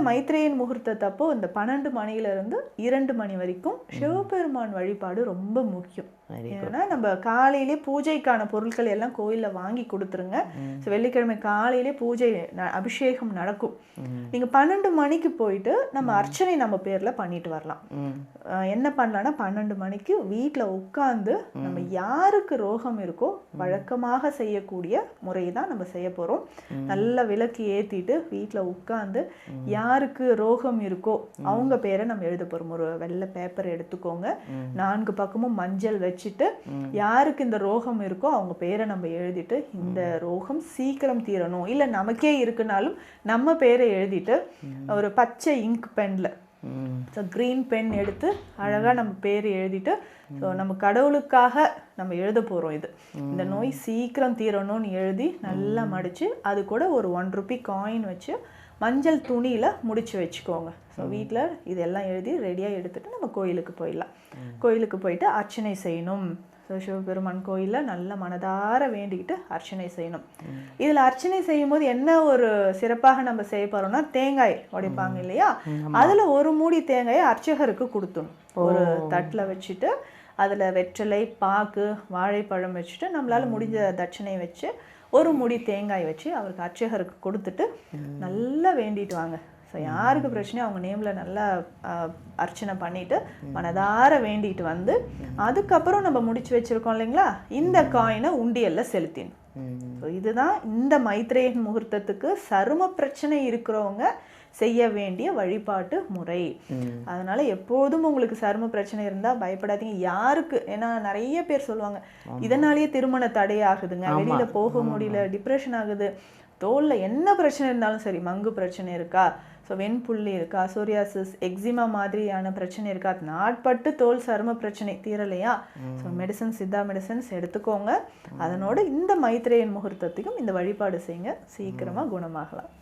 மைத்ரேயன் முகூர்த்தத்தப்போ இந்த 12 மணியிலிருந்து 2 மணி வரைக்கும் சிவபெருமான் வழிபாடு ரொம்ப முக்கியம். ஏன்னா நம்ம காலையிலே பூஜைக்கான பொருட்கள் எல்லாம் கோயிலில் வாங்கி கொடுத்துருங்க. ஸோ வெள்ளிக்கிழமை காலையிலே பூஜை அபிஷேகம் நடக்கும். நீங்கள் 12 மணிக்கு போயிட்டு நம்ம அர்ச்சனை நம்ம பேரில் பண்ணிட்டு வரலாம். என்ன பண்ணலான்னா 12 மணிக்கு வீட்டில் உட்காந்து நம்ம யாருக்கு ரோகம் இருக்கோ வழக்கமாக செய்யக்கூடிய முறை தான் நம்ம செய்ய போகிறோம். நல்ல விளக்கு ஏற்றிட்டு வீட்டில் உட்காந்து யாருக்கு ரோகம் இருக்கோ அவங்க பேரை நம்ம எழுத போகிறோம். ஒரு வெள்ளை பேப்பர் எடுத்துக்கோங்க, 4 பக்கமும் மஞ்சள் வச்சுட்டு யாருக்கு இந்த ரோகம் இருக்கோ அவங்க பேரை நம்ம எழுதிட்டு இந்த ரோகம் சீக்கிரம் தீரணும், இல்லை நமக்கே இருக்குனாலும் நம்ம பேரை எழுதிட்டு ஒரு பச்சை இங்க் பென்ல ஸோ க்ரீன் பென் எடுத்து அழகாக நம்ம பேர் எழுதிட்டு ஸோ நம்ம கடவுளுக்காக நம்ம எழுத போகிறோம். இந்த நோய் சீக்கிரம் தீரணும்னு எழுதி நல்லா மடித்து அது கூட ஒரு 1 ரூபி காயின் வச்சு மஞ்சள் துணியில் முடிச்சு வச்சுக்கோங்க. ஸோ வீட்டில் இதெல்லாம் எழுதி ரெடியாக எடுத்துகிட்டு நம்ம கோயிலுக்கு போயிடலாம். கோயிலுக்கு போயிட்டு அர்ச்சனை செய்யணும். ஸோ சிவபெருமான் கோயிலில் நல்ல மனதார வேண்டிக்கிட்டு அர்ச்சனை செய்யணும். இதில் அர்ச்சனை செய்யும் போது என்ன ஒரு சிறப்பாக நம்ம செய்ய போகிறோம்னா தேங்காய் உடைப்பாங்க இல்லையா, அதில் ஒரு மூடி தேங்காயை அர்ச்சகருக்கு கொடுத்துணும். ஒரு தட்டில் வச்சுட்டு அதில் வெற்றிலை, பாக்கு, வாழைப்பழம் வச்சுட்டு நம்மளால் முடிஞ்ச தட்சணை வச்சு ஒரு மூடி தேங்காய் வச்சு அவருக்கு அர்ச்சகருக்கு கொடுத்துட்டு நல்லா வேண்டிட்டு வாங்க. ஸோ யாருக்கு பிரச்சனையோ அவங்க நேமில் நல்லா அர்ச்சனை பண்ணிவிட்டு மனதார வேண்டிட்டு வந்து அதுக்கப்புறம் நம்ம முடிச்சு வச்சுருக்கோம் இல்லைங்களா, இந்த காயினை உண்டியலில் செலுத்திடணும். ஸோ இதுதான் இந்த மைத்ரேயன் முகூர்த்தத்துக்கு சரும பிரச்சனை இருக்கிறவங்க செய்ய வேண்டிய வழிபாட்டு முறை. அதனால எப்போதும் உங்களுக்கு சரும பிரச்சனை இருந்தால் பயப்படாதீங்க. யாருக்கு, ஏன்னா நிறைய பேர் சொல்லுவாங்க இதனாலேயே திருமண தடை ஆகுதுங்க, வெளியில போக முடியல, டிப்ரெஷன் ஆகுது, தோலில் என்ன பிரச்சனை இருந்தாலும் சரி, மங்கு பிரச்சனை இருக்கா, ஸோ வெண்புள்ளி இருக்கா, சோரியாசிஸ், எக்ஸிமா மாதிரியான பிரச்சனை இருக்கா, நாட்பட்டு தோல் சரும பிரச்சனை தீரலையா, ஸோ மெடிசன்ஸ், சித்தா மெடிசன்ஸ் எடுத்துக்கோங்க. அதனோட இந்த மைத்ரேயன் முகூர்த்தத்துக்கும் இந்த வழிபாடு செய்யுங்க, சீக்கிரமாக குணமாகலாம்.